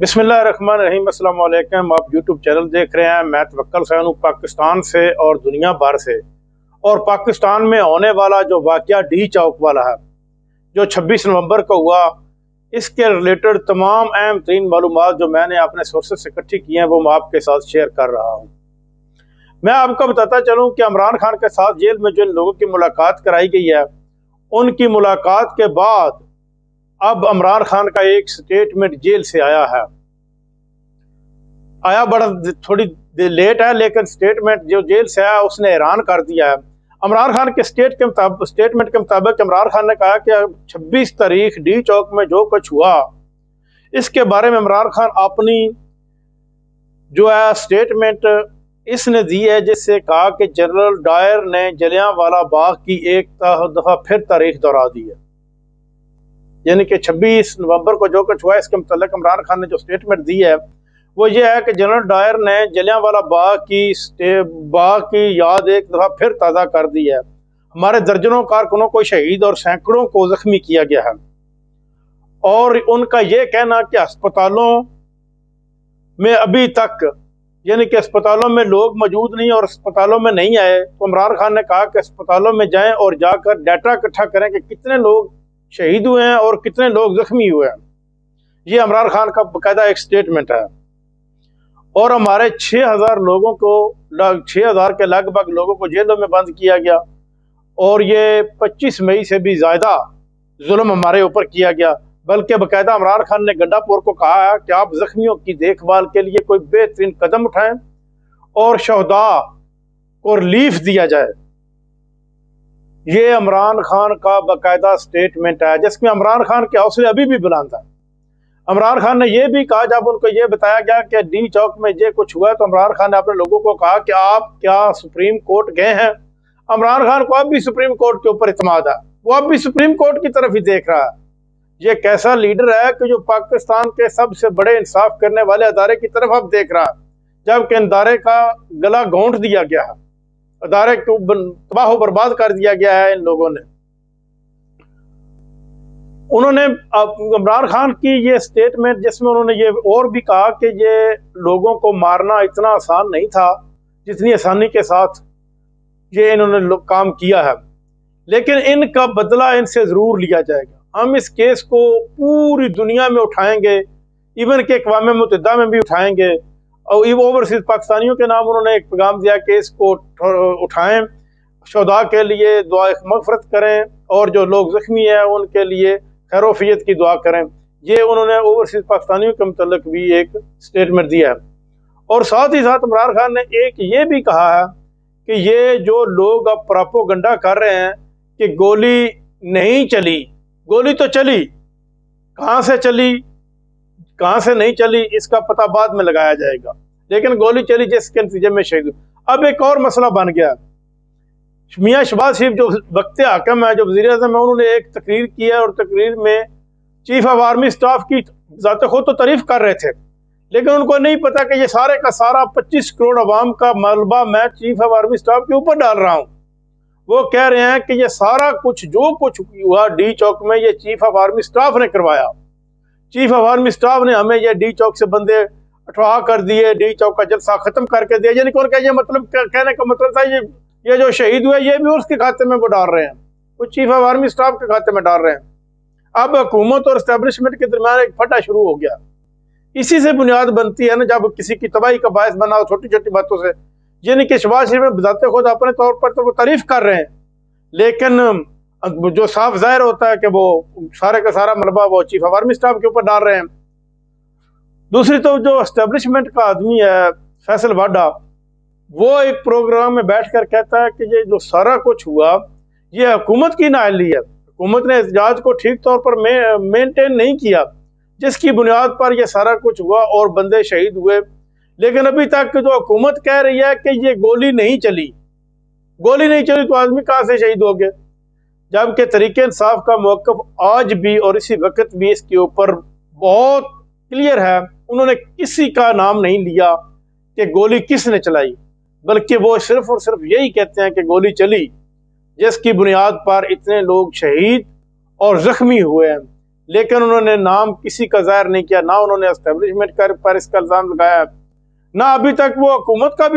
बिस्मिल्लाहिर्रहमानिर्रहीम। अस्सलाम वालेकुम। आप यूट्यूब चैनल देख रहे हैं। मैं तवक्कल सैन हूँ पाकिस्तान से और दुनिया भर से। और पाकिस्तान में होने वाला जो वाक़या डी चौक वाला है जो 26 नवंबर को हुआ, इसके रिलेटेड तमाम अहम तरीन मालूमात जो मैंने अपने सोर्सेज से इकट्ठी की हैं वो मैं आपके साथ शेयर कर रहा हूँ। मैं आपको बताता चलूँ कि इमरान खान के साथ जेल में जिन लोगों की मुलाकात कराई गई है, उनकी मुलाकात के बाद अब इमरान खान का एक स्टेटमेंट जेल से आया बड़ा थोड़ी लेट है, लेकिन स्टेटमेंट जो जेल से आया उसने हैरान कर दिया है। इमरान खान के स्टेटमेंट के मुताबिक इमरान खान ने कहा कि 26 तारीख डी चौक में जो कुछ हुआ इसके बारे में इमरान खान अपनी जो है स्टेटमेंट इसने दी है, जिससे कहा कि जनरल डायर ने जलियांवाला बाग की एक दफ़ा फिर तारीख दोहरा दी है। यानी कि 26 नवंबर को जो कुछ हुआ इसके मतलब इमरान खान ने जो स्टेटमेंट दी है वो ये है कि जनरल डायर ने जलियांवाला बाग की याद एक दफ़ा फिर ताज़ा कर दी है। हमारे दर्जनों कारकुनों को शहीद और सैकड़ों को जख्मी किया गया है। और उनका ये कहना कि अस्पतालों में अभी तक यानी कि अस्पतालों में लोग मौजूद नहीं और अस्पतालों में नहीं आए, तो इमरान खान ने कहा कि अस्पतालों में जाएं और जाकर डाटा इकट्ठा करें कि कितने लोग शहीद हुए हैं और कितने लोग जख्मी हुए हैं। ये इमरान खान का बाकायदा एक स्टेटमेंट है। और हमारे 6000 लोगों को 6000 के लगभग लोगों को जेलों में बंद किया गया और ये 25 मई से भी ज़्यादा जुल्म हमारे ऊपर किया गया। बल्कि बाकायदा इमरान खान ने गंडापुर को कहा है कि आप जख्मियों की देखभाल के लिए कोई बेहतरीन कदम उठाएं और शहदा को रिलीफ दिया जाए। ये इमरान खान का बाकायदा स्टेटमेंट है, जिसमें इमरान खान के हौसले अभी भी बुलंद है। इमरान खान ने यह भी कहा, जब उनको ये बताया गया कि डी चौक में ये कुछ हुआ, तो इमरान खान ने अपने लोगों को कहा कि आप क्या सुप्रीम कोर्ट गए हैं। इमरान खान को अब भी सुप्रीम कोर्ट के ऊपर इत्मीनान है, वो अब भी सुप्रीम कोर्ट की तरफ ही देख रहा है। ये कैसा लीडर है कि जो पाकिस्तान के सबसे बड़े इंसाफ करने वाले अदारे की तरफ अब देख रहा है, जबकि अदारे का गला घोंट दिया गया है, अदारे को तबाह बर्बाद कर दिया गया है इन लोगों ने। उन्होंने इमरान खान की ये स्टेटमेंट जिसमें उन्होंने ये और भी कहा कि ये लोगों को मारना इतना आसान नहीं था जितनी आसानी के साथ ये इन्होंने काम किया है, लेकिन इनका बदला इनसे ज़रूर लिया जाएगा। हम इस केस को पूरी दुनिया में उठाएंगे, इवन के अक़वाम मुत्तहिदा में भी उठाएंगे। और ओवरसीज पाकिस्तानियों के नाम उन्होंने एक पैगाम दिया कि इसको उठाएं, शुहदा के लिए दुआ मग़फ़िरत करें और जो लोग ज़ख्मी हैं उनके लिए खैरोफियत की दुआ करें। ये उन्होंने ओवरसीज पाकिस्तानियों के मुतल्लिक़ भी एक स्टेटमेंट दिया है। और साथ ही साथ इमरान खान ने एक ये भी कहा है कि ये जो लोग अब प्रोपेगेंडा कर रहे हैं कि गोली नहीं चली, गोली तो चली, कहाँ से चली कहाँ से नहीं चली इसका पता बाद में लगाया जाएगा, लेकिन गोली चली जिसके नतीजे में शहीद। अब एक और मसला बन गया, मियां शहबाज शरीफ जो वक्त हाकिम है, जो वज़ीर आज़म है, उन्होंने एक तकरीर की है और तकरीर में चीफ ऑफ आर्मी स्टाफ की ज़ात खुद तो तारीफ कर रहे थे, लेकिन उनको नहीं पता कि ये सारे का सारा 25 करोड़ अवाम का मलबा मैं चीफ ऑफ आर्मी स्टाफ के ऊपर डाल रहा हूँ। वो कह रहे हैं कि ये सारा कुछ जो कुछ हुआ डी चौक में ये चीफ ऑफ आर्मी स्टाफ ने करवाया। चीफ ऑफ आर्मी स्टाफ ने हमें ये डी चौक से बंदे अठवा कर दिए, डी चौक का जलसा खत्म करके दिया। यानी उनका ये मतलब कहने का मतलब था ये जो शहीद हुए ये भी उसके खाते में वो डाल रहे हैं, वो चीफ ऑफ आर्मी स्टाफ के खाते में डाल रहे हैं। अब हुकूमत और एस्टेब्लिशमेंट के दरमियान एक फटा शुरू हो गया। इसी से बुनियाद बनती है ना, जब किसी की तबाही का बायस बना हो छोटी छोटी बातों से। यानी कि शहबाज शरीफ बताते खुद अपने तौर पर तो वो तारीफ कर रहे हैं, लेकिन जो साफ जाहिर होता है कि वो सारे का सारा मलबा वो चीफ ऑफ आर्मी स्टाफ के ऊपर डाल रहे हैं। दूसरी तो जो एस्टेब्लिशमेंट का आदमी है फैसल वाडा, वो एक प्रोग्राम में बैठकर कहता है कि ये जो सारा कुछ हुआ ये हुकूमत की नाअहली है, हुकूमत ने एहतजाज को ठीक तौर पर मेंटेन नहीं किया, जिसकी बुनियाद पर यह सारा कुछ हुआ और बंदे शहीद हुए। लेकिन अभी तक जो हुकूमत कह रही है कि ये गोली नहीं चली तो आदमी कहाँ से शहीद हो गए, जबकि तरीके इंसाफ का मौक़िफ़ आज भी और इसी वक्त भी इसके ऊपर बहुत क्लियर है। उन्होंने किसी का नाम नहीं लिया कि गोली किसने चलाई, बल्कि वो सिर्फ और सिर्फ यही कहते हैं कि गोली चली, जिसकी बुनियाद पर इतने लोग शहीद और जख्मी हुए हैं। लेकिन उन्होंने नाम किसी का जाहिर नहीं किया, ना उन्होंने एस्टेब्लिशमेंट पर इसका इल्जाम लगाया, ना अभी तक वो हुकूमत का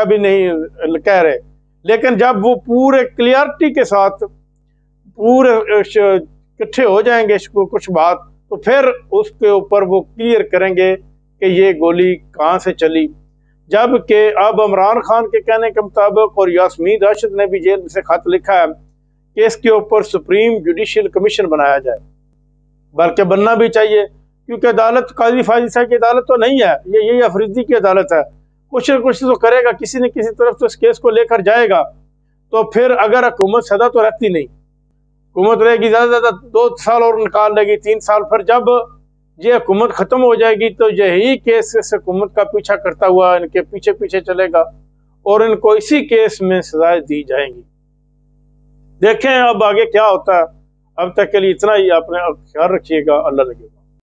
भी नहीं कह रहे। लेकिन जब वो पूरे क्लियरिटी के साथ पूरे इकट्ठे हो जाएंगे कुछ बात, तो फिर उसके ऊपर वो क्लियर करेंगे कि ये गोली कहाँ से चली। जबकि अब इमरान खान के कहने के मुताबिक और यास्मीन राशिद ने भी जेल से खत लिखा है कि इसके ऊपर सुप्रीम जुडिशियल कमीशन बनाया जाए, बल्कि बनना भी चाहिए, क्योंकि अदालत काजी फाजिल साहब की अदालत तो नहीं है, ये यही अफरीदी की अदालत है। कुछ न कुछ तो करेगा, किसी न किसी तरफ तो इस केस को लेकर जाएगा। तो फिर अगर हुकूमत सदा तो रहती नहीं, हुकूमत रहेगी ज़्यादा से ज़्यादा 2 साल और निकाल लेगी, 3 साल। फिर जब ये हुकूमत ख़त्म हो जाएगी तो यही केस इस हुकूमत का पीछा करता हुआ इनके पीछे पीछे चलेगा और इनको इसी केस में सजाएं दी जाएंगी। देखें अब आगे क्या होता है। अब तक के लिए इतना ही, अपने ख्याल रखिएगा। अल्लाह ने